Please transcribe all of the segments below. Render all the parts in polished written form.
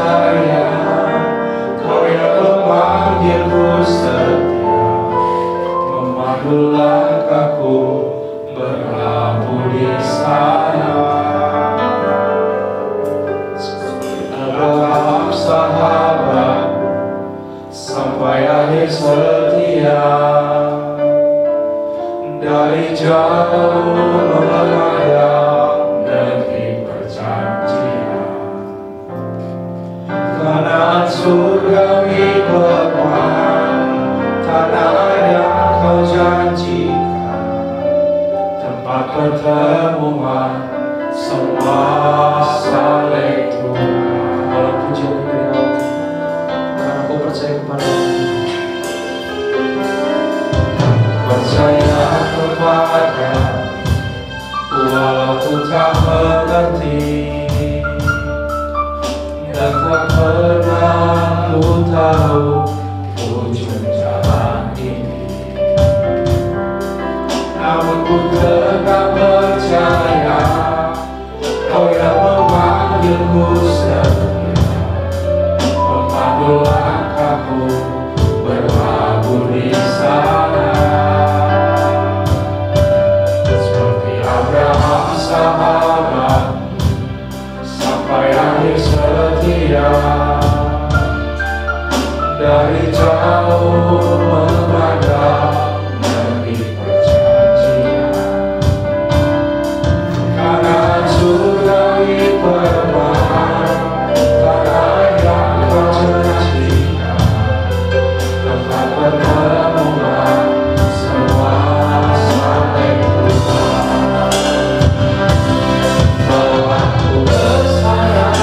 percaya, Kau yang memanggilku setia, memandu langkahku berlabuh di sana. Seperti Abraham sahabat, sampai akhir setia, dari jauh menghadap negeri perjanjian. Tanah surgawi berwan, tanah yang Kau janjikan, tempat pertemuan semua saleh Tuhan. Walau pujian dari hati, karena aku percaya kepada-Mu. Percaya kepada, walau ku tak mengerti, dan tak pernah ku tahu ujung jalan ini. Namun ku tetap percaya, Kau yang memanggilku setia, memandu langkahku berlabuh di sana. Seperti Abraham sahabat, sampai akhir setia, dari jauh memandang negeri perjanjian. Kanan surgawi perwan, tanah yang Kau janjikan, tempat pertemuan semua saleh Tuhan. Bawa aku bersama,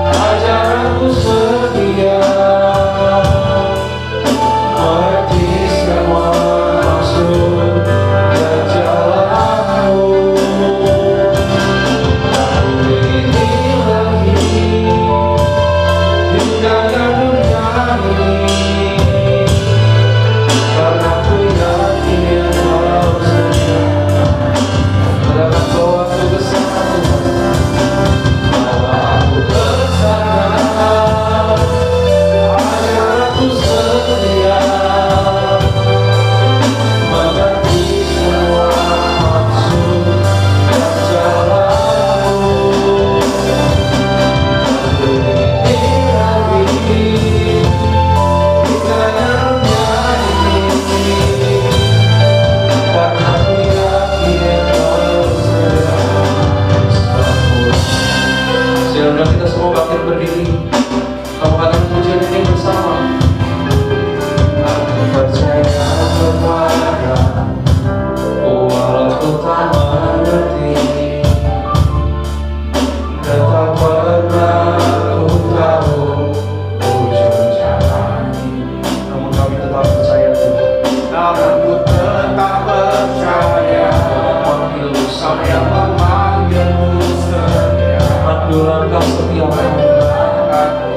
ajar aku setia, mengerti semua maksud dan jalanmu. Aku ingin lagi tinggalkan dunia ini, karena ku yakin Kau setia. Katakan bahwa aku bersama Tuhan. Bawa aku bersama, ajar aku setia, mengerti semua maksud dan jalanmu. Aku ingin lagi tinggalkan dunia ini, karena ku yakin Kau setia. Silakan kita semua bangkit berdiri, kamu katakan pujian ini bersama. Aku percaya kepada, walau ku tak mengerti, tetap pernah ku tahu ujung jalan ini. Namun kami tetap percaya Tuhan. Namun ku tetap percaya, memanggilmu saya, memanggilmu setia, mandu langkah setiap langkahku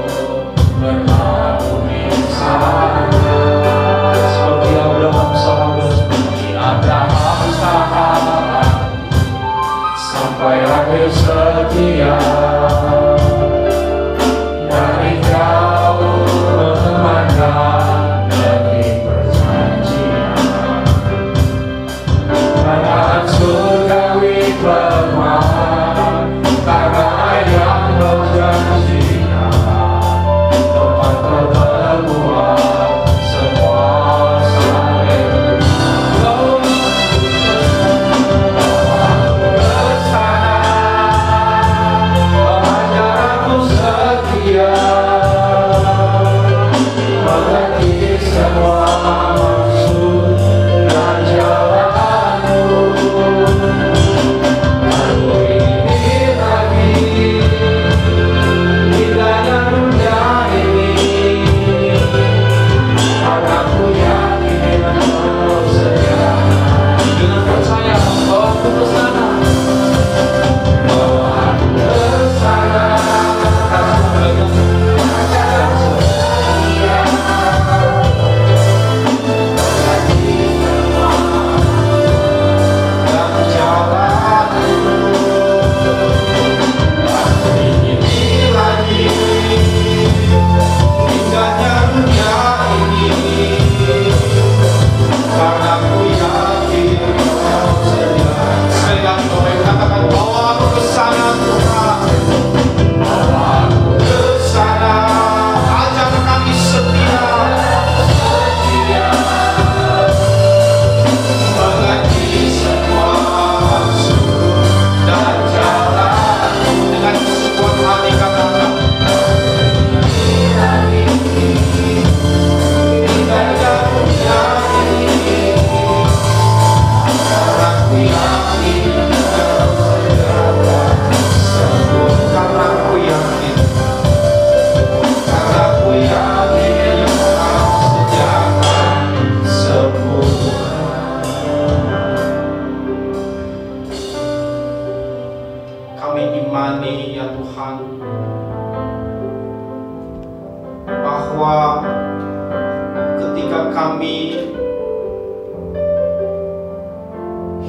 kami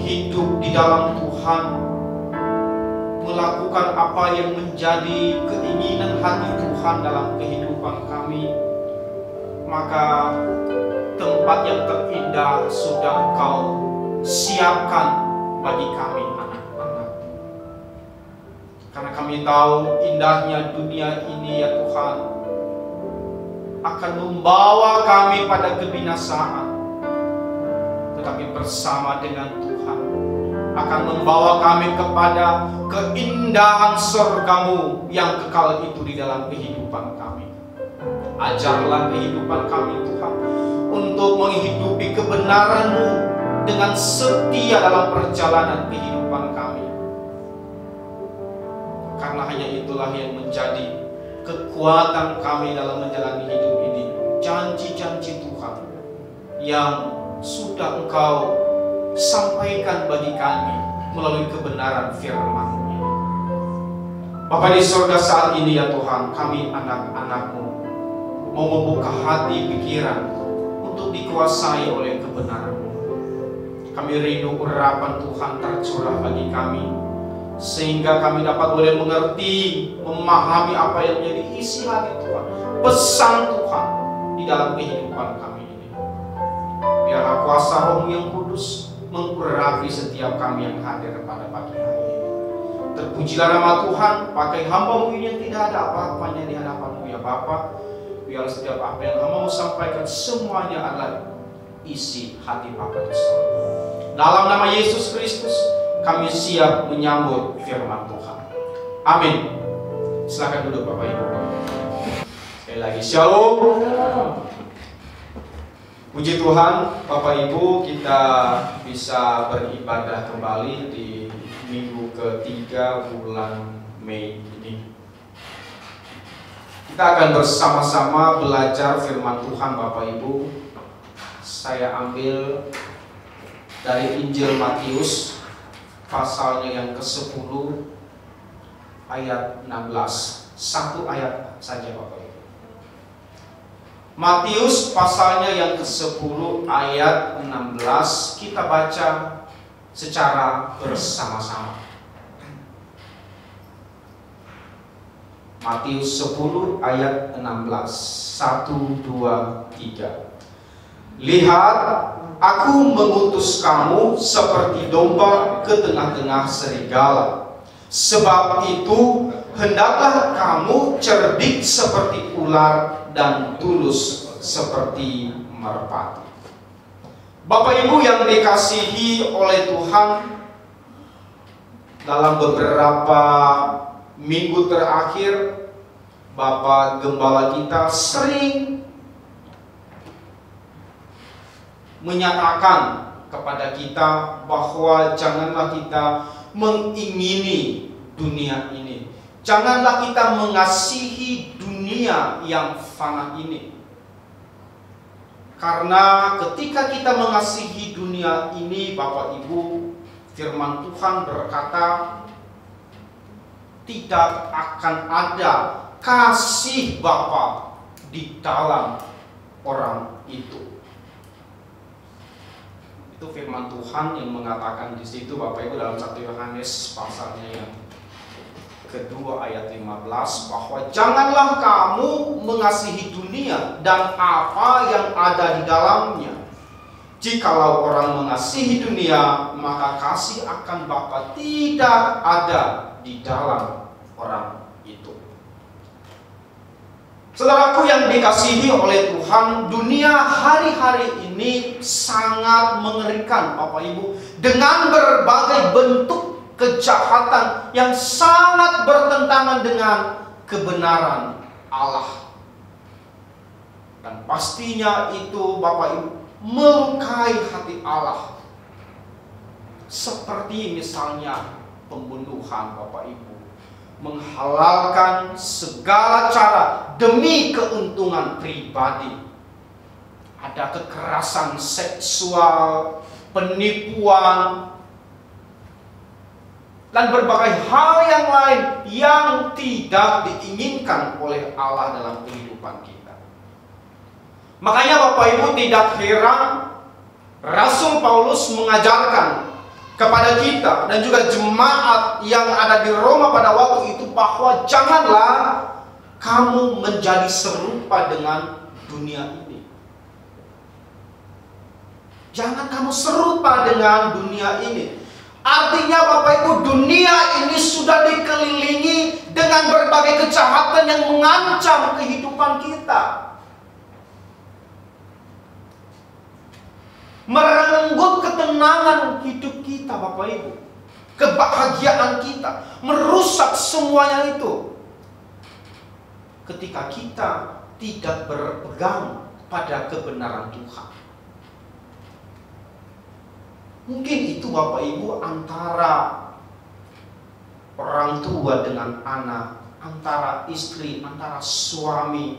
hidup di dalam Tuhan, melakukan apa yang menjadi keinginan hati Tuhan dalam kehidupan kami, maka tempat yang terindah sudah Engkau siapkan bagi kami anak-anak. Karena kami tahu indahnya dunia ini ya Tuhan akan membawa kami pada kebinasaan, tetapi bersama dengan Tuhan akan membawa kami kepada keindahan surga-Mu yang kekal itu di dalam kehidupan kami. Ajarlah kehidupan kami Tuhan untuk menghidupi kebenaran-Mu dengan setia dalam perjalanan kehidupan kami. Karena hanya itulah yang menjadi kekuatan kami dalam menjalani hidup ini. Janji-janji Tuhan yang sudah Engkau sampaikan bagi kami melalui kebenaran firman-Mu ini. Bapa di surga, saat ini ya Tuhan, kami anak-anak-Mu mau membuka hati pikiran untuk dikuasai oleh kebenaran-Mu. Kami rindu urapan Tuhan tercurah bagi kami, sehingga kami dapat boleh mengerti, memahami apa yang menjadi isi hati Tuhan, pesan Tuhan di dalam kehidupan kami ini. Biarlah kuasa Roh-Mu yang kudus mengurapi setiap kami yang hadir pada pagi hari ini. Terpujilah nama Tuhan, pakai hamba-Mu ini yang tidak ada apa-apanya di hadapan-Mu ya Bapa. Biar setiap apa yang hamba-Mu sampaikan semuanya adalah isi hati Bapa tersebut. Dalam nama Yesus Kristus kami siap menyambut firman Tuhan. Amin. Silakan duduk Bapak Ibu. Sekali lagi shalom. Puji Tuhan, Bapak Ibu, kita bisa beribadah kembali di minggu ketiga bulan Mei ini. Kita akan bersama-sama belajar firman Tuhan Bapak Ibu. Saya ambil dari Injil Matius pasalnya yang ke-10 ayat 16. Satu ayat saja Bapak Ibu. Matius pasalnya yang ke-10 ayat 16, kita baca secara bersama-sama. Matius 10 ayat 16. 1, 2, 3. Lihat, aku mengutus kamu seperti domba ke tengah-tengah serigala. Sebab itu, hendaklah kamu cerdik seperti ular dan tulus seperti merpati. Bapak Ibu yang dikasihi oleh Tuhan, dalam beberapa minggu terakhir, Bapak Gembala kita sering menyatakan kepada kita bahwa janganlah kita mengingini dunia ini. Janganlah kita mengasihi dunia yang fana ini. Karena ketika kita mengasihi dunia ini, Bapak Ibu, firman Tuhan berkata, tidak akan ada kasih Bapa di dalam orang itu. Itu firman Tuhan yang mengatakan di situ Bapak Ibu dalam 1 Yohanes pasalnya yang kedua ayat 15, bahwa janganlah kamu mengasihi dunia dan apa yang ada di dalamnya. Jikalau orang mengasihi dunia, maka kasih akan Bapa tidak ada di dalam orang itu. Saudaraku yang dikasihi oleh Tuhan, dunia hari-hari ini sangat mengerikan Bapak Ibu, dengan berbagai bentuk kejahatan yang sangat bertentangan dengan kebenaran Allah. Dan pastinya itu Bapak Ibu melukai hati Allah. Seperti misalnya pembunuhan Bapak Ibu, menghalalkan segala cara demi keuntungan pribadi. Ada kekerasan seksual, penipuan, dan berbagai hal yang lain yang tidak diinginkan oleh Allah dalam kehidupan kita. Makanya Bapak Ibu tidak heran Rasul Paulus mengajarkan kepada kita dan juga jemaat yang ada di Roma pada waktu itu bahwa janganlah kamu menjadi serupa dengan dunia ini. Jangan kamu serupa dengan dunia ini. Artinya Bapak Ibu, dunia ini sudah dikelilingi dengan berbagai kejahatan yang mengancam kehidupan kita. Merenggut ketenangan hidup kita Bapak Ibu. Kebahagiaan kita. Merusak semuanya itu. Ketika kita tidak berpegang pada kebenaran Tuhan. Mungkin itu Bapak Ibu antara orang tua dengan anak, antara istri, antara suami,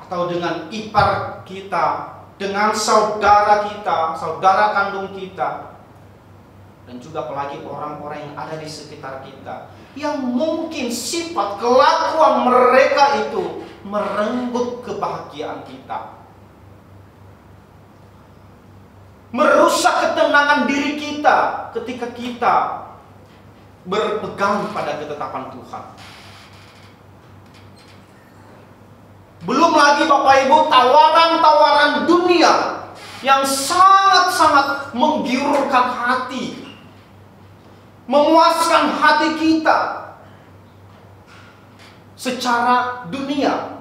atau dengan ipar kita, dengan saudara kita, saudara kandung kita, dan juga apalagi orang-orang yang ada di sekitar kita, yang mungkin sifat kelakuan mereka itu merenggut kebahagiaan kita, merusak ketenangan diri kita ketika kita berpegang pada ketetapan Tuhan. Belum lagi Bapak Ibu tawaran-tawaran dunia yang sangat-sangat menggiurkan hati, memuaskan hati kita secara dunia,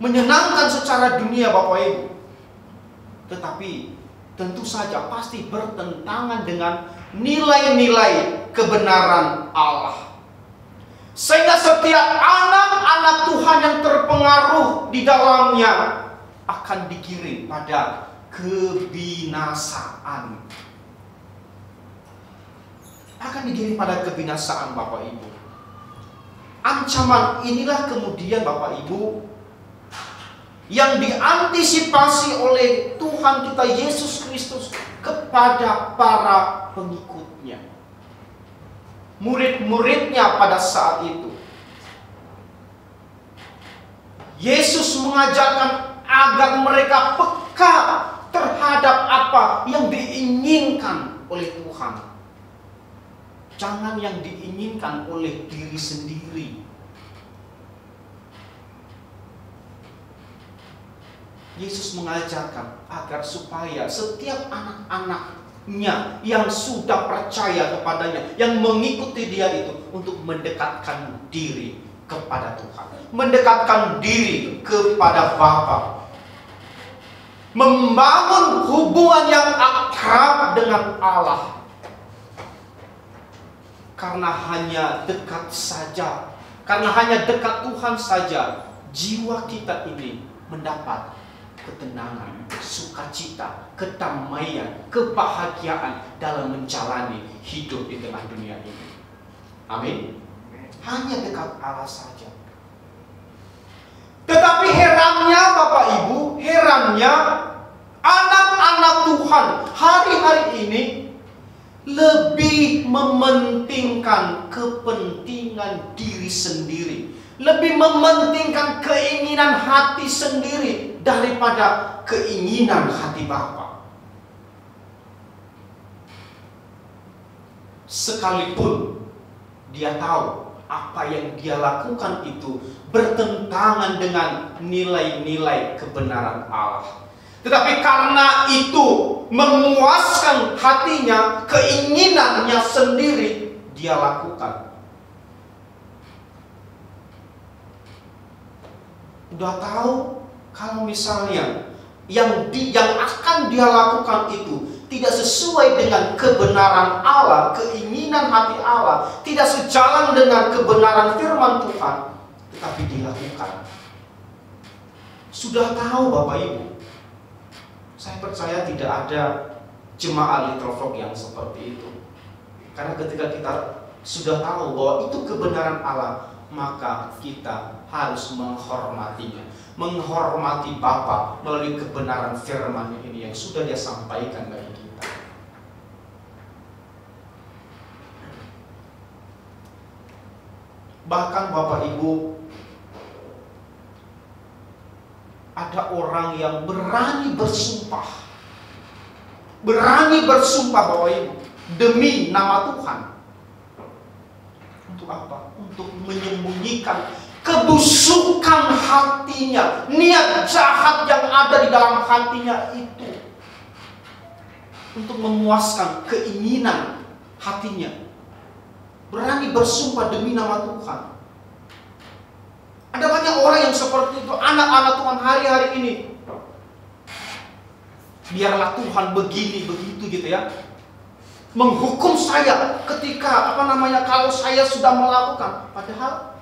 menyenangkan secara dunia Bapak Ibu. Tetapi tentu saja pasti bertentangan dengan nilai-nilai kebenaran Allah. Sehingga setiap anak-anak Tuhan yang terpengaruh di dalamnya akan digiring pada kebinasaan. Akan digiring pada kebinasaan Bapak Ibu. Ancaman inilah kemudian Bapak Ibu yang diantisipasi oleh Tuhan kita Yesus Kristus kepada para pengikutnya, murid-muridnya pada saat itu. Yesus mengajarkan agar mereka peka terhadap apa yang diinginkan oleh Tuhan. Jangan yang diinginkan oleh diri sendiri. Yesus mengajarkan agar supaya setiap anak-anaknya yang sudah percaya kepadanya, yang mengikuti dia itu, untuk mendekatkan diri kepada Tuhan, mendekatkan diri kepada Bapa, membangun hubungan yang akrab dengan Allah. Karena hanya dekat saja, karena hanya dekat Tuhan saja, jiwa kita ini mendapat ketenangan, sukacita, kedamaian, kebahagiaan dalam menjalani hidup di tengah dunia ini. Amin. Hanya dekat Allah saja. Tetapi herannya Bapak Ibu, herannya anak-anak Tuhan hari-hari ini lebih mementingkan kepentingan diri sendiri, lebih mementingkan keinginan hati sendiri daripada keinginan hati Bapa. Sekalipun dia tahu apa yang dia lakukan itu bertentangan dengan nilai-nilai kebenaran Allah. Tetapi karena itu memuaskan hatinya, keinginannya sendiri dia lakukan. Udah tahu kalau misalnya yang akan dia lakukan itu tidak sesuai dengan kebenaran Allah, keinginan hati Allah, tidak sejalan dengan kebenaran firman Tuhan, tetapi dilakukan. Sudah tahu Bapak Ibu, saya percaya tidak ada jemaat Little Flock yang seperti itu. Karena ketika kita sudah tahu bahwa itu kebenaran Allah, maka kita harus menghormatinya, menghormati Bapa melalui kebenaran firman ini yang sudah Dia sampaikan bagi kita. Bahkan Bapak Ibu, ada orang yang berani bersumpah. Berani bersumpah Bapak Ibu demi nama Tuhan. Untuk apa? Untuk menyembunyikan kebusukan hatinya, niat jahat yang ada di dalam hatinya itu, untuk memuaskan keinginan hatinya. Berani bersumpah demi nama Tuhan. Ada banyak orang yang seperti itu, anak-anak Tuhan hari-hari ini. Biarlah Tuhan begini begitu gitu ya, menghukum saya ketika kalau saya sudah melakukan, padahal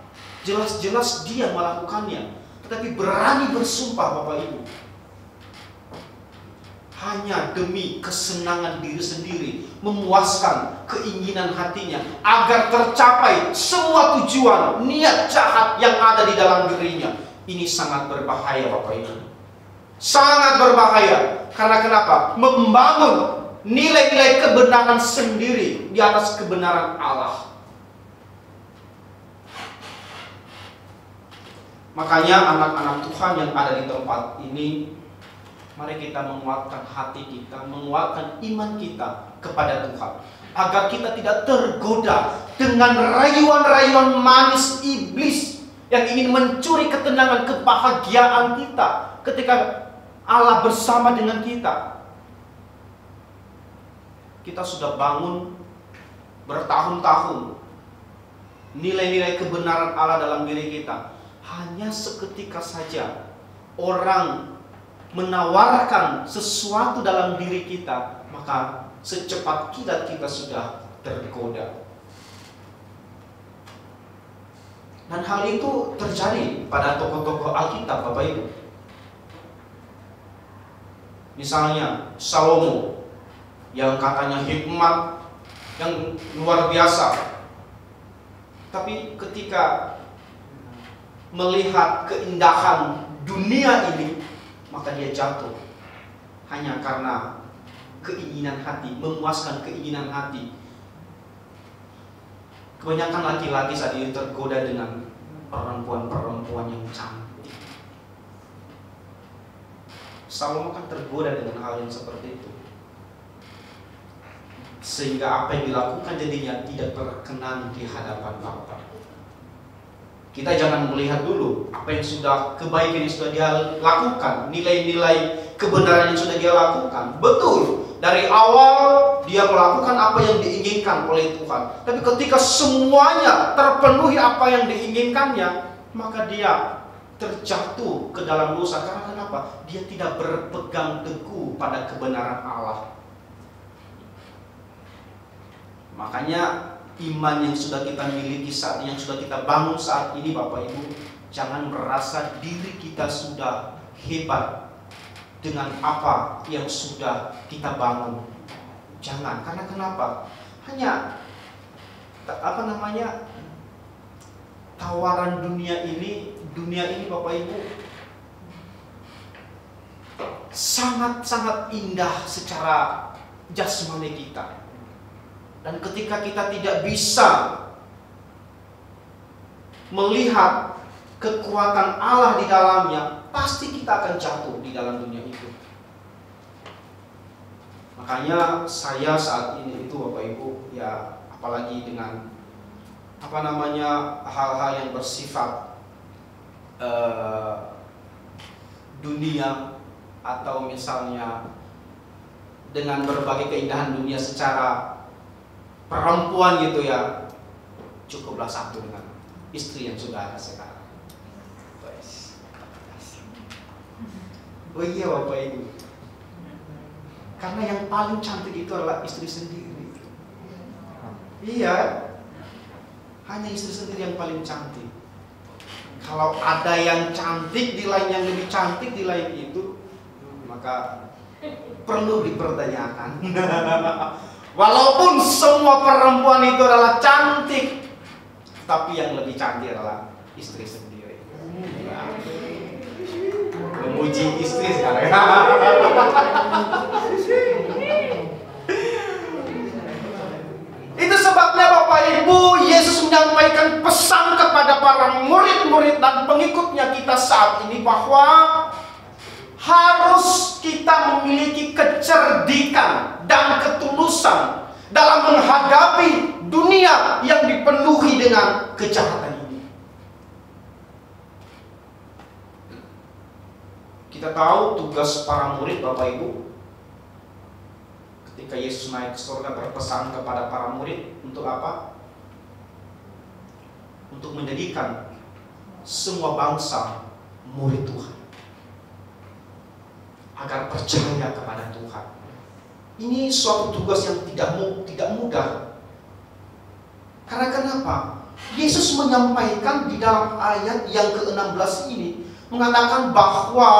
jelas-jelas dia melakukannya, tetapi berani bersumpah Bapak Ibu hanya demi kesenangan diri sendiri, memuaskan keinginan hatinya agar tercapai semua tujuan niat jahat yang ada di dalam dirinya. Ini sangat berbahaya Bapak Ibu, sangat berbahaya. Karena kenapa? Membangun nilai-nilai kebenaran sendiri di atas kebenaran Allah. Makanya anak-anak Tuhan yang ada di tempat ini, mari kita menguatkan hati kita, menguatkan iman kita kepada Tuhan, agar kita tidak tergoda dengan rayuan-rayuan manis iblis yang ingin mencuri ketenangan, kebahagiaan kita ketika Allah bersama dengan kita. Kita sudah bangun bertahun-tahun nilai-nilai kebenaran Allah dalam diri kita. Hanya seketika saja orang menawarkan sesuatu dalam diri kita, maka secepat kilat kita sudah tergoda. Dan hal itu terjadi pada tokoh-tokoh Alkitab Bapak Ibu. Misalnya Salomo yang katanya hikmat yang luar biasa, tapi ketika melihat keindahan dunia ini, maka dia jatuh hanya karena keinginan hati, memuaskan keinginan hati. Kebanyakan laki-laki saat ini tergoda dengan perempuan-perempuan yang cantik. Salomo kan tergoda dengan hal yang seperti itu, sehingga apa yang dilakukan jadinya tidak berkenan di hadapan Bapa. Kita jangan melihat dulu apa yang sudah, kebaikan yang sudah dia lakukan, nilai-nilai kebenaran yang sudah dia lakukan. Betul, dari awal dia melakukan apa yang diinginkan oleh Tuhan. Tapi ketika semuanya terpenuhi apa yang diinginkannya, maka dia terjatuh ke dalam dosa. Karena kenapa? Dia tidak berpegang teguh pada kebenaran Allah. Makanya iman yang sudah kita miliki saat ini, yang sudah kita bangun saat ini Bapak Ibu, jangan merasa diri kita sudah hebat dengan apa yang sudah kita bangun. Jangan, karena kenapa? Hanya tawaran dunia ini Bapak Ibu sangat-sangat indah secara jasmani kita. Dan ketika kita tidak bisa melihat kekuatan Allah di dalamnya, pasti kita akan jatuh di dalam dunia itu. Makanya saya saat ini itu Bapak Ibu, ya apalagi dengan hal-hal yang bersifat dunia, atau misalnya dengan berbagai keindahan dunia secara perempuan gitu ya, cukuplah satu dengan istri yang sudah ada sekarang. Oh iya Bapak Ibu, karena yang paling cantik itu adalah istri sendiri. Iya, hanya istri sendiri yang paling cantik. Kalau ada yang cantik di lain, yang lebih cantik di lain itu, maka perlu dipertanyakan. Walaupun semua perempuan itu adalah cantik, tapi yang lebih cantik adalah istri sendiri. Memuji istri sekarang. Itu sebabnya Bapak Ibu, Yesus menyampaikan pesan kepada para murid-murid dan pengikutnya kita saat ini, bahwa harus kita memiliki kecerdikan dan ketulusan dalam menghadapi dunia yang dipenuhi dengan kejahatan ini. Kita tahu tugas para murid, Bapak Ibu. Ketika Yesus naik ke surga, berpesan kepada para murid untuk apa? Untuk menjadikan semua bangsa murid Tuhan, agar percaya kepada Tuhan. Ini suatu tugas yang tidak mudah. Karena kenapa? Yesus menyampaikan di dalam ayat yang ke-16 ini, mengatakan bahwa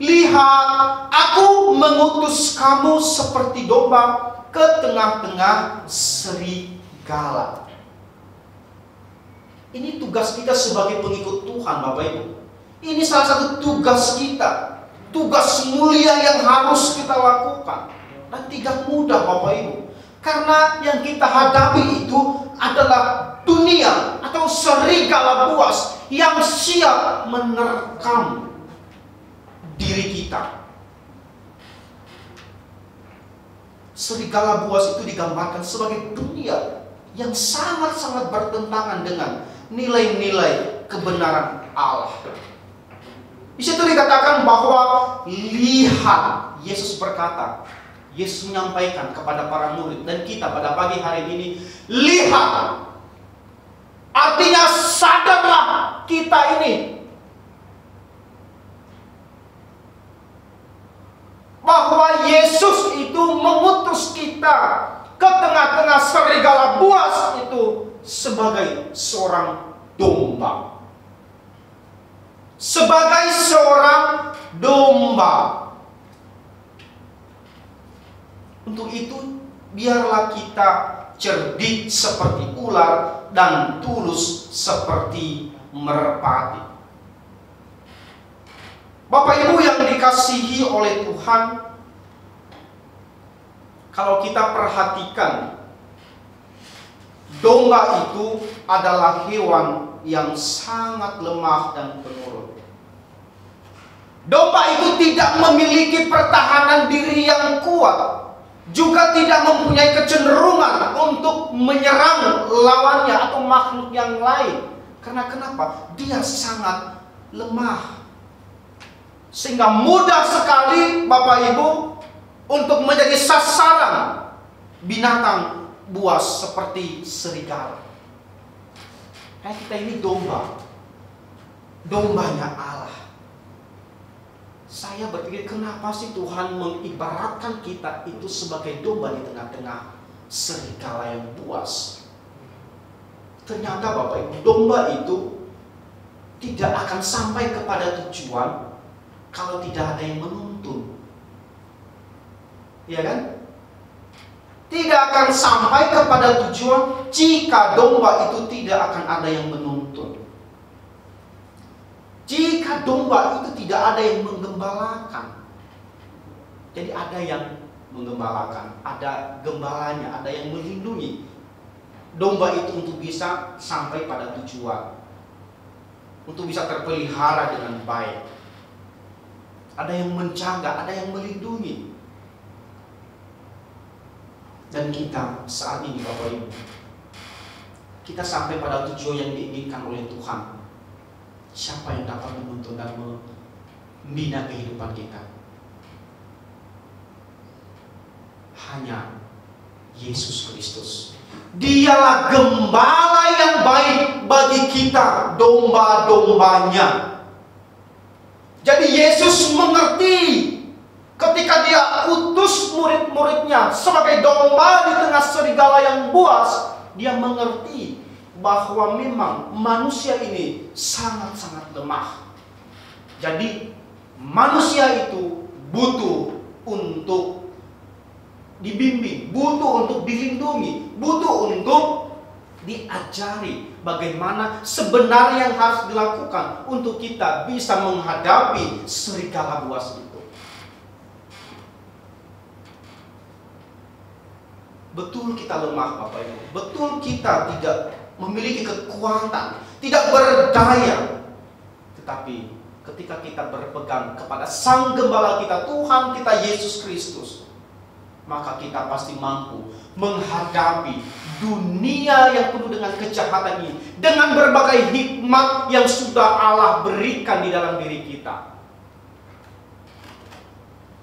lihat, aku mengutus kamu seperti domba ke tengah-tengah serigala. Ini tugas kita sebagai pengikut Tuhan, Bapak Ibu. Ini salah satu tugas kita, tugas mulia yang harus kita lakukan. Dan tidak mudah, Bapak Ibu. Karena yang kita hadapi itu adalah dunia atau serigala buas yang siap menerkam diri kita. Serigala buas itu digambarkan sebagai dunia yang sangat-sangat bertentangan dengan nilai-nilai kebenaran Allah. Di situ dikatakan bahwa lihat, Yesus berkata, Yesus menyampaikan kepada para murid dan kita pada pagi hari ini, lihat. Artinya sadarlah kita ini bahwa Yesus itu mengutus kita ke tengah-tengah serigala buas itu sebagai seorang domba. Sebagai seorang domba. Untuk itu, biarlah kita cerdik seperti ular dan tulus seperti merpati. Bapak Ibu yang dikasihi oleh Tuhan, kalau kita perhatikan, domba itu adalah hewan yang sangat lemah dan penurut. Domba itu tidak memiliki pertahanan diri yang kuat, juga tidak mempunyai kecenderungan untuk menyerang lawannya atau makhluk yang lain. Karena kenapa? Dia sangat lemah. Sehingga mudah sekali Bapak Ibu untuk menjadi sasaran binatang buas seperti serigala. Kayak kita ini domba. Dombanya Allah. Saya berpikir, kenapa sih Tuhan mengibaratkan kita itu sebagai domba di tengah-tengah serigala yang buas? Ternyata Bapak Ibu, domba itu tidak akan sampai kepada tujuan kalau tidak ada yang menuntun. Ya kan? Tidak akan sampai kepada tujuan jika domba itu tidak akan ada yang menuntun. Jika domba itu tidak ada yang menggembalakan. Jadi ada yang menggembalakan, ada gembalanya, ada yang melindungi domba itu untuk bisa sampai pada tujuan, untuk bisa terpelihara dengan baik. Ada yang menjaga, ada yang melindungi. Dan kita saat ini Bapak Ibu, kita sampai pada tujuan yang diinginkan oleh Tuhan. Siapa yang dapat menuntun dan membina kehidupan kita? Hanya Yesus Kristus. Dialah gembala yang baik bagi kita, domba-dombanya. Jadi Yesus mengerti ketika dia utus murid-muridnya sebagai domba di tengah serigala yang buas. Dia mengerti bahwa memang manusia ini sangat-sangat lemah. Jadi manusia itu butuh untuk dibimbing, butuh untuk dilindungi, butuh untuk diajari bagaimana sebenarnya yang harus dilakukan untuk kita bisa menghadapi serigala buas itu. Betul kita lemah Bapak Ibu, betul kita tidak memiliki kekuatan, tidak berdaya. Tetapi ketika kita berpegang kepada Sang Gembala kita, Tuhan kita Yesus Kristus, maka kita pasti mampu menghadapi dunia yang penuh dengan kejahatan ini dengan berbagai hikmat yang sudah Allah berikan di dalam diri kita.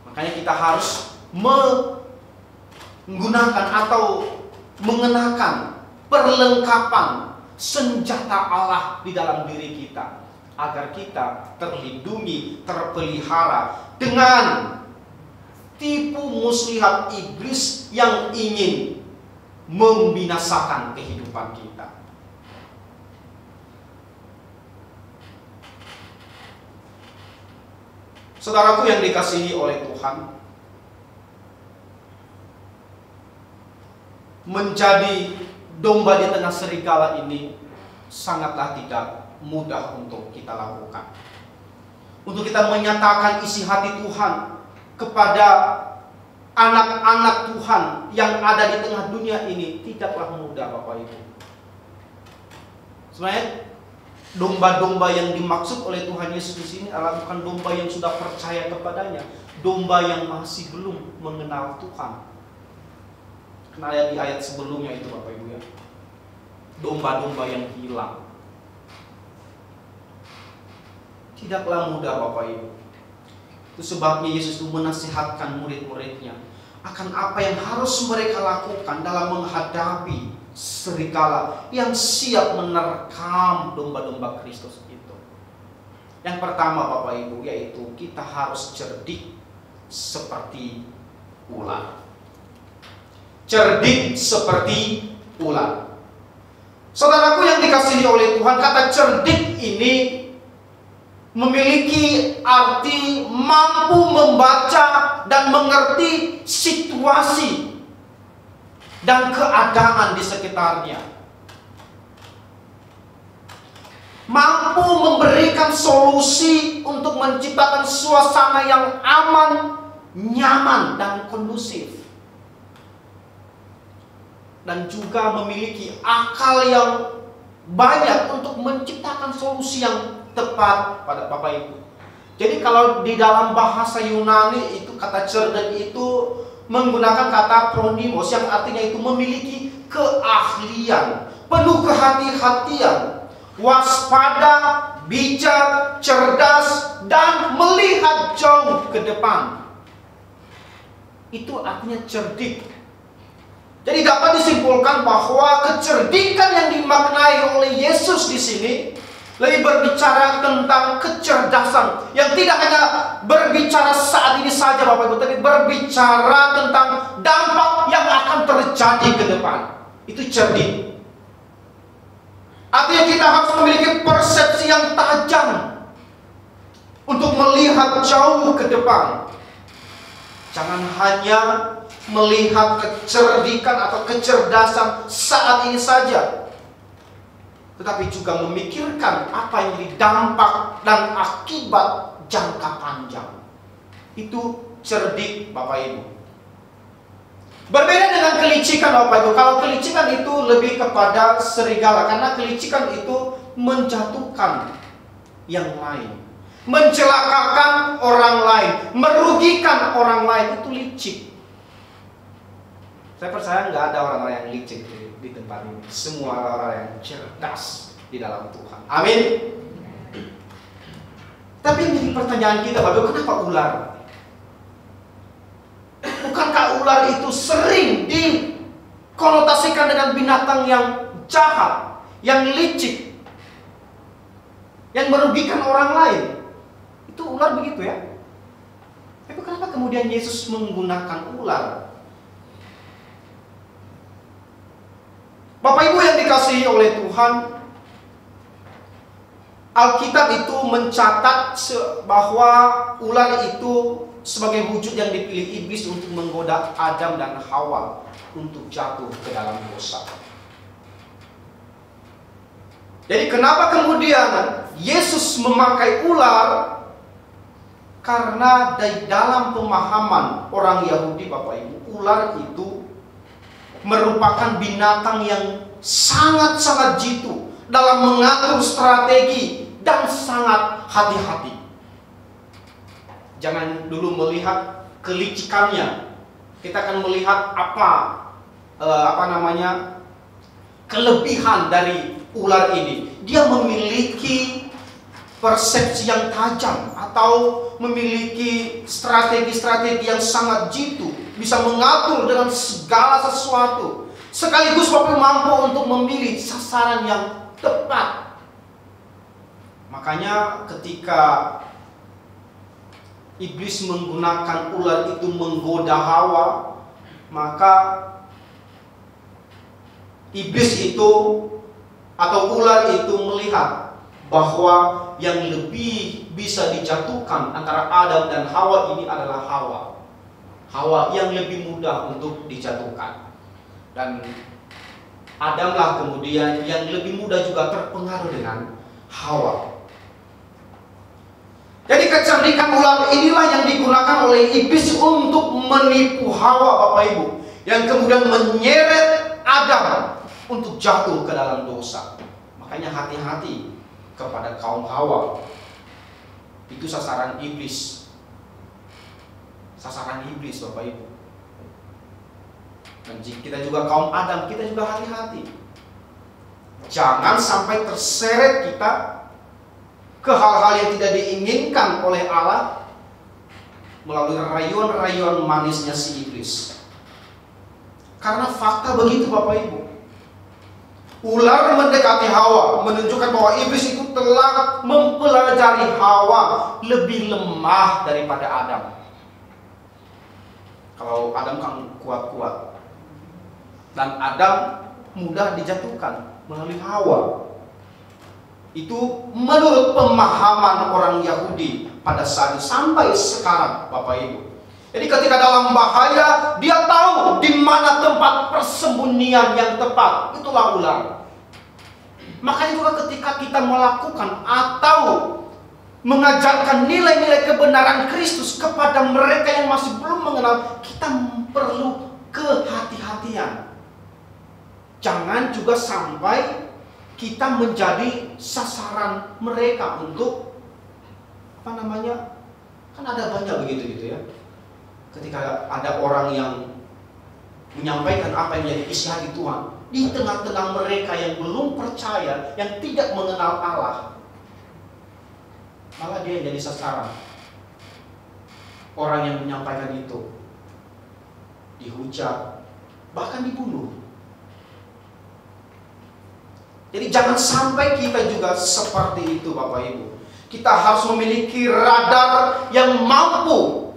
Makanya kita harus menggunakan atau mengenakan perlengkapan senjata Allah di dalam diri kita, agar kita terlindungi, terpelihara dengan tipu muslihat iblis yang ingin membinasakan kehidupan kita. Saudaraku yang dikasihi oleh Tuhan, menjadi domba di tengah serigala ini sangatlah tidak mudah untuk kita lakukan. Untuk kita menyatakan isi hati Tuhan kepada anak-anak Tuhan yang ada di tengah dunia ini tidaklah mudah, Bapak Ibu. Sebenarnya domba-domba yang dimaksud oleh Tuhan Yesus di sini adalah bukan domba yang sudah percaya kepadanya, domba yang masih belum mengenal Tuhan. Karena di ayat sebelumnya itu, Bapak Ibu ya, domba-domba yang hilang. Tidaklah mudah, Bapak Ibu. Itu sebabnya Yesus itu menasihatkan murid-muridnya akan apa yang harus mereka lakukan dalam menghadapi serigala yang siap menerkam domba-domba Kristus itu. Yang pertama, Bapak Ibu, yaitu kita harus cerdik seperti ular. Cerdik seperti ular. Saudaraku yang dikasihi oleh Tuhan, kata cerdik ini memiliki arti mampu membaca dan mengerti situasi dan keadaan di sekitarnya. Mampu memberikan solusi untuk menciptakan suasana yang aman, nyaman, dan kondusif. Dan juga memiliki akal yang banyak untuk menciptakan solusi yang tepat pada Bapak Ibu. Jadi kalau di dalam bahasa Yunani itu kata cerdik itu menggunakan kata phronimos yang artinya itu memiliki keahlian, penuh kehati-hatian, waspada, bijak, cerdas, dan melihat jauh ke depan. Itu artinya cerdik. Jadi dapat disimpulkan bahwa kecerdikan yang dimaknai oleh Yesus di sini lebih berbicara tentang kecerdasan yang tidak hanya berbicara saat ini saja, Bapak Ibu, tapi berbicara tentang dampak yang akan terjadi ke depan. Itu cerdik. Artinya kita harus memiliki persepsi yang tajam untuk melihat jauh ke depan. Jangan hanya melihat kecerdikan atau kecerdasan saat ini saja, tetapi juga memikirkan apa yang jadi dampak dan akibat jangka panjang. Itu cerdik, Bapak Ibu. Berbeda dengan kelicikan, Bapak Ibu. Kalau kelicikan itu lebih kepada serigala, karena kelicikan itu menjatuhkan yang lain, mencelakakan orang lain, merugikan orang lain. Itu licik. Saya percaya nggak ada orang-orang yang licik di tempat ini. Semua orang-orang yang cerdas di dalam Tuhan. Amin. Tapi ini pertanyaan kita, Bapak, kenapa ular? Bukankah ular itu sering dikonotasikan dengan binatang yang jahat, yang licik, yang merugikan orang lain? Itu ular begitu ya. Tapi kenapa kemudian Yesus menggunakan ular? Bapak Ibu yang dikasihi oleh Tuhan, Alkitab itu mencatat bahwa ular itu sebagai wujud yang dipilih iblis untuk menggoda Adam dan Hawa untuk jatuh ke dalam dosa. Jadi kenapa kemudian Yesus memakai ular? Karena di dalam pemahaman orang Yahudi, Bapak Ibu, ular itu merupakan binatang yang sangat-sangat jitu dalam mengatur strategi dan sangat hati-hati. jangan dulu melihat kelicikannya. Kita akan melihat kelebihan dari ular ini. Dia memiliki persepsi yang tajam atau memiliki strategi-strategi yang sangat jitu, bisa mengatur dengan segala sesuatu, sekaligus mampu untuk memilih sasaran yang tepat. Makanya ketika iblis menggunakan ular itu menggoda Hawa, maka iblis itu atau ular itu melihat bahwa yang lebih bisa dijatuhkan antara Adam dan Hawa ini adalah Hawa. Hawa yang lebih mudah untuk dijatuhkan. Dan Adamlah kemudian yang lebih mudah juga terpengaruh dengan Hawa. Jadi kecerdikan ular inilah yang digunakan oleh iblis untuk menipu Hawa, Bapak Ibu, yang kemudian menyeret Adam untuk jatuh ke dalam dosa. Makanya hati-hati kepada kaum Hawa. Itu sasaran iblis. Sasaran iblis, Bapak Ibu. Dan kita juga kaum Adam, kita juga hati-hati. Jangan sampai terseret kita ke hal-hal yang tidak diinginkan oleh Allah melalui rayuan-rayuan manisnya si iblis. Karena fakta begitu, Bapak Ibu. Ular mendekati Hawa menunjukkan bahwa iblis itu telah mempelajari Hawa lebih lemah daripada Adam. Kalau Adam kan kuat-kuat, dan Adam mudah dijatuhkan melalui Hawa. Itu menurut pemahaman orang Yahudi pada saat itu sampai sekarang, Bapak Ibu. Jadi ketika dalam bahaya, dia tahu di mana tempat persembunyian yang tepat. Itulah ular. Makanya juga ketika kita melakukan atau mengajarkan nilai-nilai kebenaran Kristus kepada mereka yang masih belum mengenal, kita perlu kehati-hatian. Jangan juga sampai kita menjadi sasaran mereka untuk kan ada banyak begitu ya. Ketika ada orang yang menyampaikan apa yang menjadi isi hati Tuhan di tengah-tengah mereka yang belum percaya, yang tidak mengenal Allah, malah dia jadi sasaran. Orang yang menyampaikan itu dihujat, bahkan dibunuh. Jadi jangan sampai kita juga seperti itu, Bapak Ibu. Kita harus memiliki radar yang mampu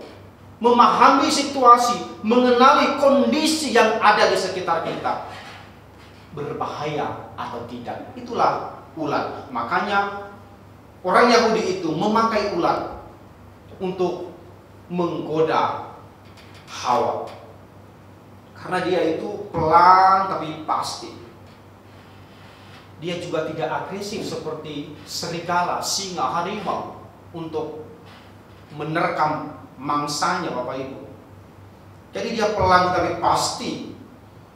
memahami situasi, mengenali kondisi yang ada di sekitar kita, berbahaya atau tidak. Itulah ular. Makanya orang Yahudi itu memakai ular untuk menggoda Hawa, karena dia itu pelan tapi pasti. Dia juga tidak agresif seperti serigala, singa, harimau untuk menerkam mangsanya, Bapak Ibu. Jadi dia pelan tapi pasti.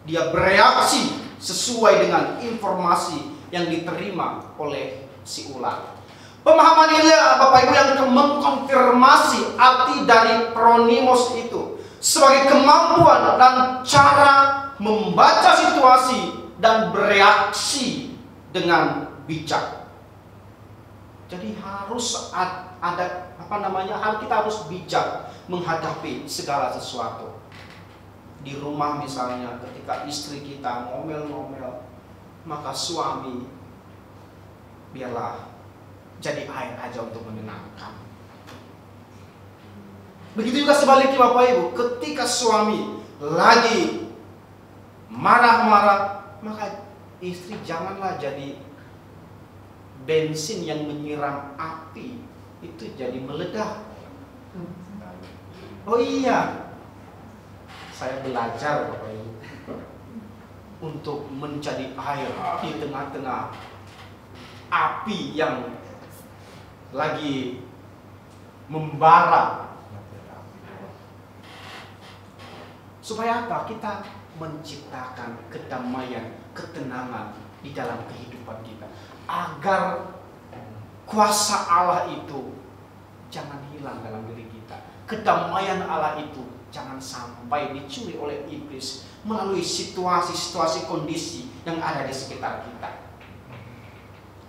Dia bereaksi sesuai dengan informasi yang diterima oleh si ular. Pemahaman ini, Bapak Ibu, yang mengkonfirmasi arti dari pronimos itu sebagai kemampuan dan cara membaca situasi dan bereaksi dengan bijak. Jadi harus kita harus bijak menghadapi segala sesuatu. Di rumah misalnya, ketika istri kita ngomel-ngomel, maka suami biarlah jadi air aja untuk menenangkan. Begitu juga sebaliknya, Bapak Ibu, ketika suami lagi marah-marah, maka istri janganlah jadi bensin yang menyiram api, itu jadi meledak. Oh iya, saya belajar, Bapak Ibu, untuk menjadi air di tengah-tengah api yang lagi membara. Supaya apa? Kita menciptakan kedamaian, ketenangan di dalam kehidupan kita, agar kuasa Allah itu jangan hilang dalam diri kita. Kedamaian Allah itu jangan sampai dicuri oleh iblis melalui situasi-situasi kondisi yang ada di sekitar kita.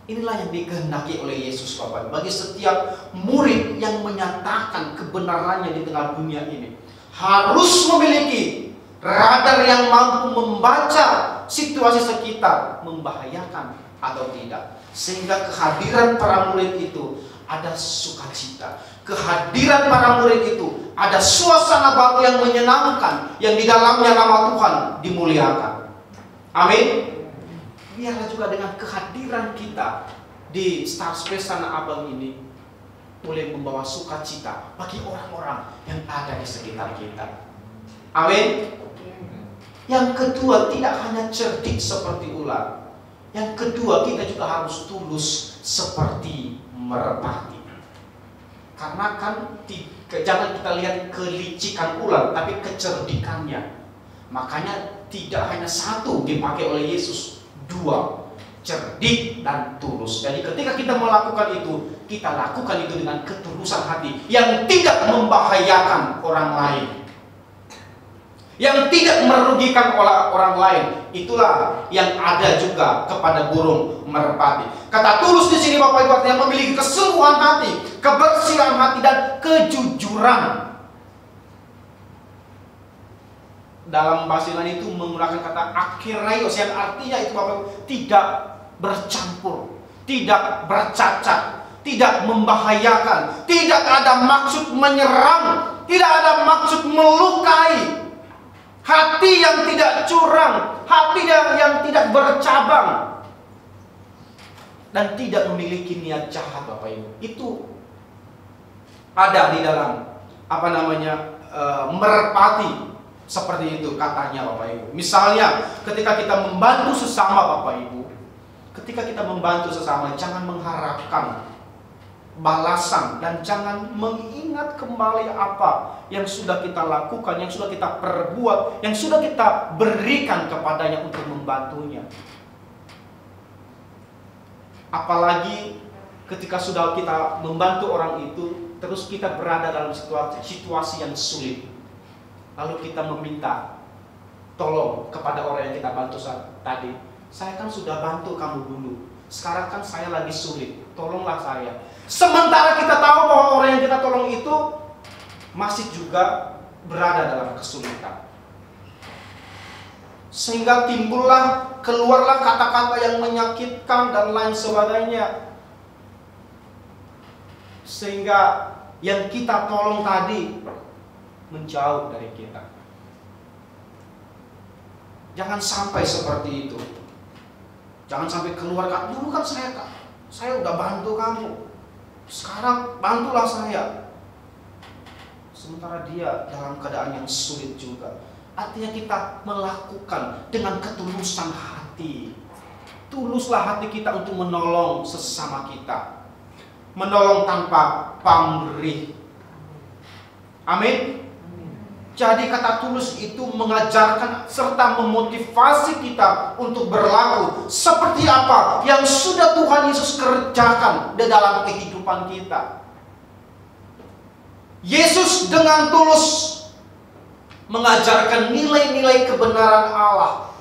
Inilah yang dikehendaki oleh Yesus Bapak. Bagi setiap murid yang menyatakan kebenarannya di tengah dunia ini, harus memiliki radar yang mampu membaca situasi sekitar membahayakan atau tidak. Sehingga kehadiran para murid itu ada sukacita. Kehadiran para murid itu ada suasana baru yang menyenangkan, yang di dalamnya nama Tuhan dimuliakan. Amin. Biarlah juga dengan kehadiran kita di Star Space Tanah Abang ini boleh membawa sukacita bagi orang-orang yang ada di sekitar kita. Amin. Yang kedua, tidak hanya cerdik seperti ular. Yang kedua, kita juga harus tulus seperti merpati. Karena kan jangan kita lihat kelicikan ular, tapi kecerdikannya. Makanya tidak hanya satu dipakai oleh Yesus, dua, cerdik dan tulus. Jadi ketika kita melakukan itu, kita lakukan itu dengan ketulusan hati yang tidak membahayakan orang lain, yang tidak merugikan orang lain. Itulah yang ada juga kepada burung merpati. Kata tulus di sini Bapak Ibu artinya memiliki kesungguhan hati, kebersihan hati dan kejujuran. Dalam bahasa Yunani itu menggunakan kata akiraios yang artinya itu Bapak Ibu tidak bercampur, tidak bercacat, tidak membahayakan, tidak ada maksud menyerang, tidak ada maksud melukai. Hati yang tidak curang, hati yang tidak bercabang, dan tidak memiliki niat jahat Bapak Ibu. Itu ada di dalam merpati. Seperti itu katanya Bapak Ibu. Misalnya ketika kita membantu sesama Bapak Ibu, ketika kita membantu sesama, jangan mengharapkan balasan dan jangan mengingat kembali apa yang sudah kita lakukan, yang sudah kita perbuat, yang sudah kita berikan kepadanya untuk membantunya. Apalagi ketika sudah kita membantu orang itu, terus kita berada dalam situasi yang sulit. Lalu kita meminta tolong kepada orang yang kita bantu tadi. Saya kan sudah bantu kamu dulu, sekarang kan saya lagi sulit, tolonglah saya. Sementara kita tahu bahwa orang yang kita tolong itu masih juga berada dalam kesulitan. Sehingga keluarlah kata-kata yang menyakitkan dan lain sebagainya. Sehingga yang kita tolong tadi menjauh dari kita. Jangan sampai seperti itu. Jangan sampai keluar, dulu kan saya udah bantu kamu, sekarang bantulah saya. Sementara dia dalam keadaan yang sulit juga. Artinya kita melakukan dengan ketulusan hati. Tuluslah hati kita untuk menolong sesama kita, menolong tanpa pamrih. Amin. Jadi kata tulus itu mengajarkan serta memotivasi kita untuk berlaku seperti apa yang sudah Tuhan Yesus kerjakan di dalam kehidupan kita. Yesus dengan tulus mengajarkan nilai-nilai kebenaran Allah.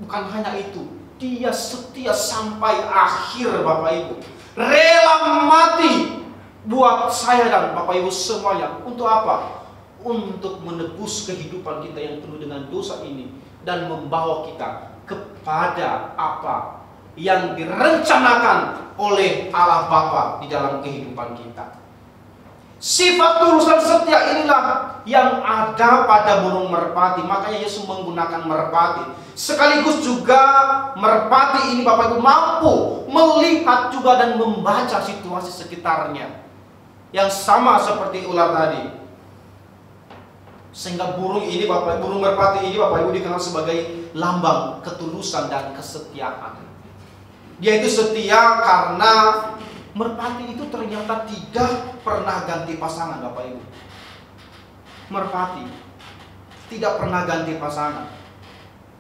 Bukan hanya itu, dia setia sampai akhir Bapak Ibu. Rela mati buat saya dan Bapak Ibu semuanya. Untuk apa? Untuk menebus kehidupan kita yang penuh dengan dosa ini dan membawa kita kepada apa yang direncanakan oleh Allah Bapa di dalam kehidupan kita. Sifat tulus dan setia inilah yang ada pada burung merpati. Makanya Yesus menggunakan merpati. Sekaligus juga merpati ini Bapak Ibu mampu melihat juga dan membaca situasi sekitarnya, yang sama seperti ular tadi. Sehingga burung merpati ini Bapak Ibu dikenal sebagai lambang ketulusan dan kesetiaan. Dia itu setia karena merpati itu ternyata tidak pernah ganti pasangan Bapak Ibu. Merpati tidak pernah ganti pasangan.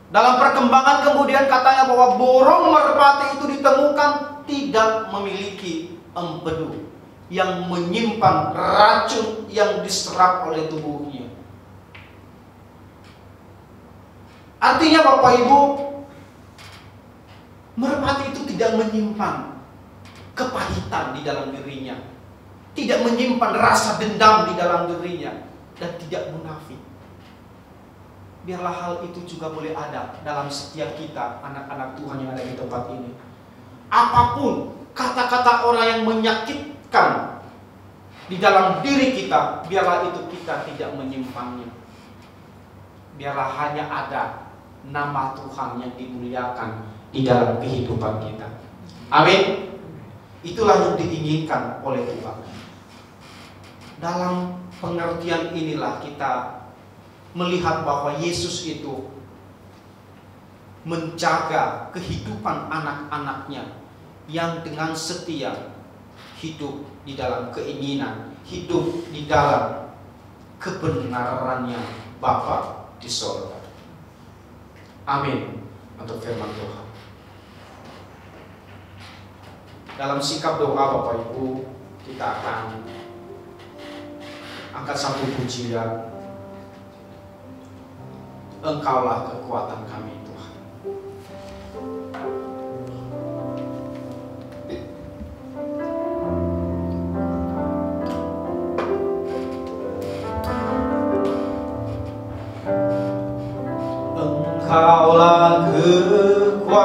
Dalam perkembangan kemudian katanya bahwa burung merpati itu ditemukan tidak memiliki empedu, yang menyimpan racun yang diserap oleh tubuhnya. Artinya Bapak Ibu, merpati itu tidak menyimpan kepahitan di dalam dirinya, tidak menyimpan rasa dendam di dalam dirinya, dan tidak munafik. Biarlah hal itu juga boleh ada dalam setiap kita, anak-anak Tuhan yang ada di tempat ini. Apapun kata-kata orang yang menyakitkan di dalam diri kita, biarlah itu kita tidak menyimpannya. Biarlah hanya ada nama Tuhan yang dimuliakan di dalam kehidupan kita. Amin. Itulah yang diinginkan oleh Tuhan. Dalam pengertian inilah kita melihat bahwa Yesus itu menjaga kehidupan anak-anaknya yang dengan setia hidup di dalam keinginan, hidup di dalam kebenarannya Bapa di sorga. Amin. Untuk firman Tuhan. Dalam sikap doa Bapak Ibu, kita akan angkat satu pujian. Engkaulah kekuatan kami, Tuhan. Engkaulah kekuatanku,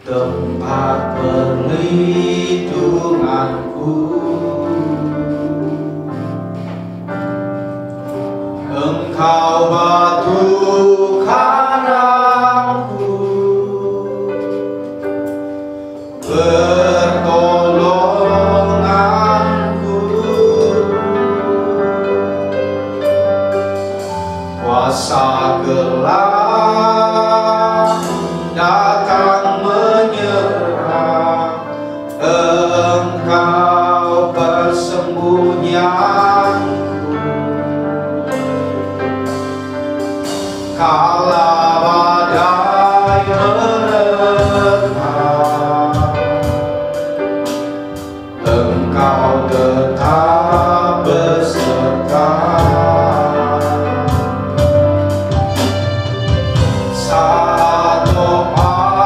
tempat perlindunganku. Engkau batu karangku, pertolonganku. Kuasa gelap datang menyerang, Engkau persembunyian. Kala badai menerpa, Engkau tetap beserta. Saat doa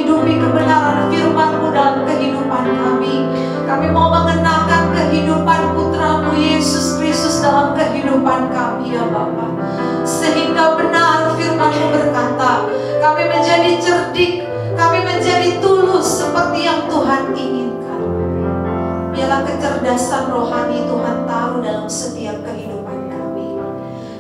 menghidupi kebenaran firman-Mu dalam kehidupan kami. Kami mau mengenakan kehidupan Putra-Mu Yesus Kristus dalam kehidupan kami ya Bapa. Sehingga benar firman-Mu berkata, kami menjadi cerdik, kami menjadi tulus seperti yang Tuhan inginkan. Biarlah kecerdasan rohani Tuhan taruh dalam setiap kehidupan kami.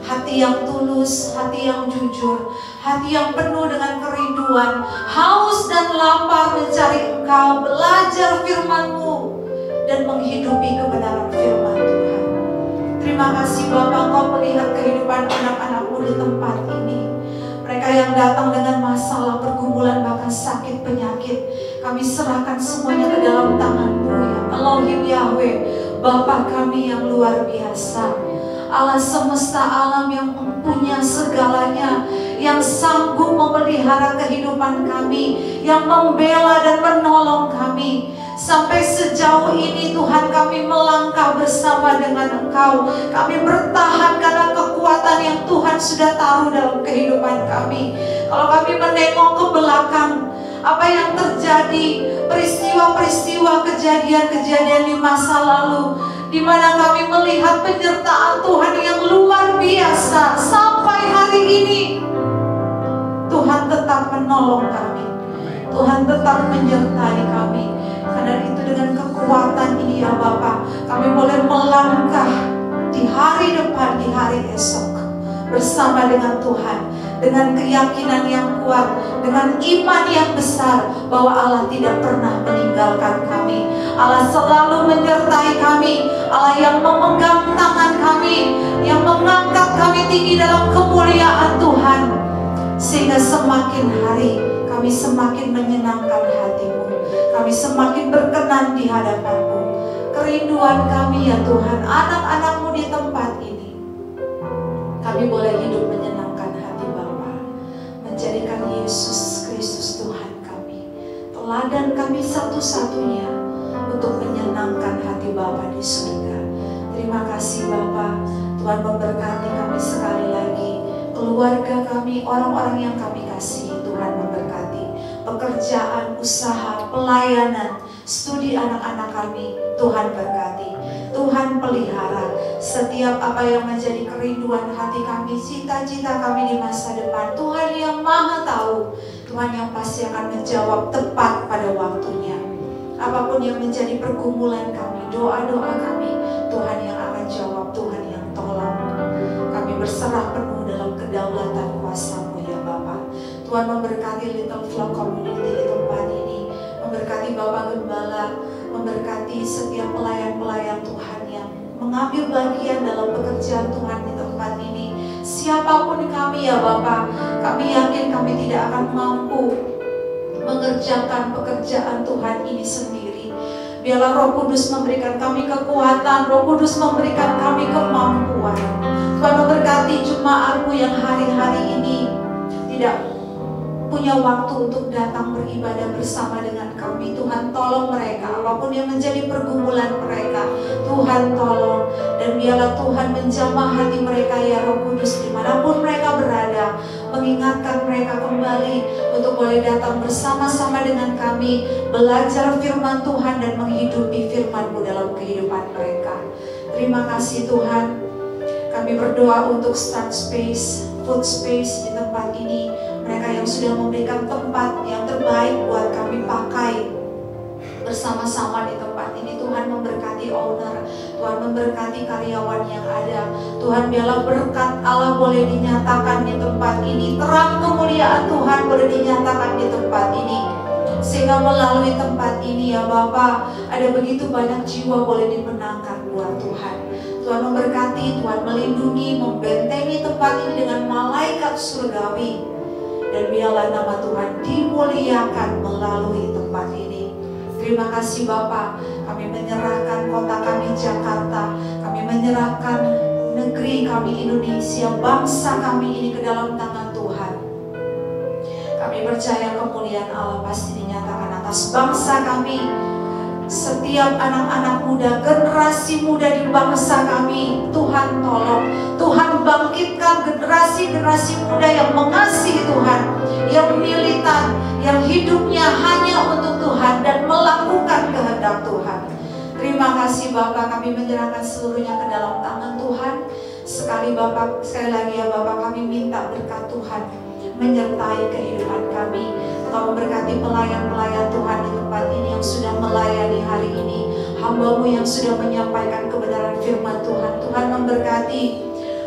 Hati yang tulus, hati yang jujur, hati yang penuh dengan kerinduan, haus dan lapar mencari Engkau, belajar firman-Mu dan menghidupi kebenaran firman Tuhan. Terima kasih Bapa, Engkau melihat kehidupan anak-anak-Mu di tempat ini. Mereka yang datang dengan masalah, pergumulan, bahkan sakit, penyakit, kami serahkan semuanya ke dalam tangan-Mu ya Elohim Yahweh, Bapa kami yang luar biasa, Allah semesta alam yang mempunyai segalanya, yang sanggup memelihara kehidupan kami, yang membela dan menolong kami. Sampai sejauh ini Tuhan, kami melangkah bersama dengan Engkau. Kami bertahan karena kekuatan yang Tuhan sudah taruh dalam kehidupan kami. Kalau kami menengok ke belakang, apa yang terjadi, peristiwa-peristiwa, kejadian-kejadian di masa lalu, di mana kami melihat penyertaan Tuhan yang luar biasa. Sampai hari ini Tuhan tetap menolong kami, Tuhan tetap menyertai kami. Karena itu dengan kekuatan ini ya Bapa, kami boleh melangkah di hari depan, di hari esok bersama dengan Tuhan, dengan keyakinan yang kuat, dengan iman yang besar bahwa Allah tidak pernah meninggalkan kami. Allah selalu menyertai kami, Allah yang memegang tangan kami, yang mengangkat kami tinggi dalam kemuliaan Tuhan. Sehingga semakin hari kami semakin menyenangkan hati-Mu, kami semakin berkenan di hadapan-Mu. Kerinduan kami ya Tuhan, anak-anak-Mu di tempat ini, kami boleh hidup menyenangkan hati Bapa, menjadikan Yesus Kristus Tuhan kami, teladan kami satu-satunya untuk menyenangkan hati Bapa di surga. Terima kasih Bapa, Tuhan memberkati kami sekali lagi, keluarga kami, orang-orang yang kami kasihi. Tuhan memberkati pekerjaan, usaha, pelayanan, studi anak-anak kami. Tuhan berkati, Tuhan pelihara setiap apa yang menjadi kerinduan hati kami, cita-cita kami di masa depan. Tuhan yang maha tahu, Tuhan yang pasti akan menjawab tepat pada waktunya. Apapun yang menjadi pergumulan kami, doa-doa kami, Tuhan yang akan jawab, Tuhan yang tolong. Kami berserah penuh dalam kedaulatan kuasa-Mu ya Bapa. Tuhan memberkati Little Flock Community di tempat ini, memberkati Bapak Gembala, memberkati setiap pelayan-pelayan Tuhan yang mengambil bagian dalam pekerjaan Tuhan di tempat ini. Siapapun kami ya Bapa, kami yakin kami tidak akan mampu mengerjakan pekerjaan Tuhan ini sendiri. Biarlah Roh Kudus memberikan kami kekuatan, Roh Kudus memberikan kami kemampuan. Tuhan memberkati jemaat-Mu yang hari-hari ini tidak punya waktu untuk datang beribadah bersama dengan kami. Tuhan tolong mereka, apapun yang menjadi pergumulan mereka, Tuhan tolong. Dan biarlah Tuhan menjamah hati mereka ya Roh Kudus, dimanapun mereka berada, mengingatkan mereka kembali untuk boleh datang bersama-sama dengan kami, belajar firman Tuhan dan menghidupi firman-Mu dalam kehidupan mereka. Terima kasih Tuhan. Kami berdoa untuk Start Space, Food Space di tempat ini, mereka yang sudah memberikan tempat yang terbaik buat kami pakai bersama-sama di tempat ini. Tuhan memberkati owner, Tuhan memberkati karyawan yang ada. Tuhan biarlah berkat Allah boleh dinyatakan di tempat ini, terang kemuliaan Tuhan boleh dinyatakan di tempat ini. Sehingga melalui tempat ini ya Bapa, ada begitu banyak jiwa boleh dimenangkan buat Tuhan. Tuhan memberkati, Tuhan melindungi, membentengi tempat ini dengan malaikat surgawi. Dan biarlah nama Tuhan dimuliakan melalui tempat ini. Terima kasih Bapa, kami menyerahkan kota kami Jakarta, kami menyerahkan negeri kami Indonesia, bangsa kami ini ke dalam tangan Tuhan. Kami percaya kemuliaan Allah pasti dinyatakan atas bangsa kami. Setiap anak-anak muda, generasi muda di bangsa kami, Tuhan tolong. Tuhan bangkitkan generasi-generasi muda yang mengasihi Tuhan, yang militan, yang hidupnya hanya untuk Tuhan dan melakukan kehendak Tuhan. Terima kasih Bapak, kami menyerahkan seluruhnya ke dalam tangan Tuhan. Sekali lagi ya Bapak, kami minta berkat Tuhan menyertai kehidupan kami. Engkau memberkati pelayan-pelayan Tuhan di tempat ini yang sudah melayani hari ini, hamba-Mu yang sudah menyampaikan kebenaran firman Tuhan. Tuhan memberkati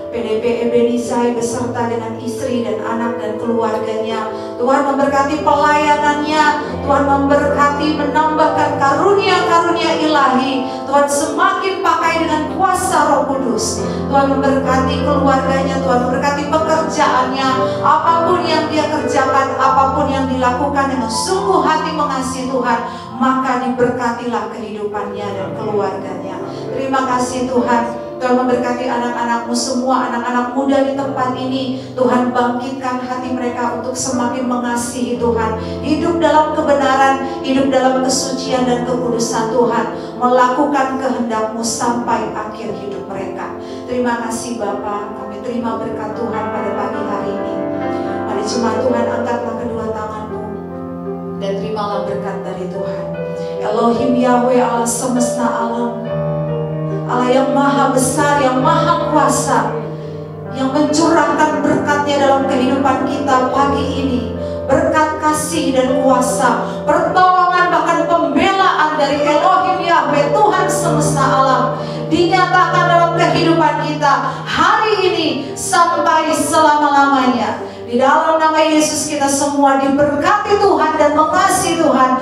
PDP Ebenezer beserta dengan istri dan anak dan keluarganya. Tuhan memberkati pelayanannya. Tuhan memberkati, menambahkan karunia-karunia ilahi. Tuhan semakin pakai dengan kuasa Roh Kudus. Tuhan memberkati keluarganya. Tuhan memberkati pekerjaannya. Apapun yang dia kerjakan, apapun yang dilakukan dengan sungguh hati mengasihi Tuhan, maka diberkatilah kehidupannya dan keluarganya. Terima kasih Tuhan. Tuhan memberkati anak-anak-Mu semua, anak-anak muda di tempat ini. Tuhan bangkitkan hati mereka untuk semakin mengasihi Tuhan, hidup dalam kebenaran, hidup dalam kesucian dan kekudusan Tuhan, melakukan kehendak-Mu sampai akhir hidup mereka. Terima kasih Bapa, kami terima berkat Tuhan pada pagi hari ini. Mari jemaat Tuhan, angkatlah kedua tangan-Mu dan terimalah berkat dari Tuhan. Elohim Yahweh, Allah semesta alam, Allah yang maha besar, yang maha kuasa, yang mencurahkan berkat-Nya dalam kehidupan kita pagi ini. Berkat kasih dan kuasa, pertolongan bahkan pembelaan dari Elohim Yahweh, Tuhan semesta alam, dinyatakan dalam kehidupan kita hari ini sampai selama-lamanya. Di dalam nama Yesus kita semua diberkati Tuhan dan mengasihi Tuhan.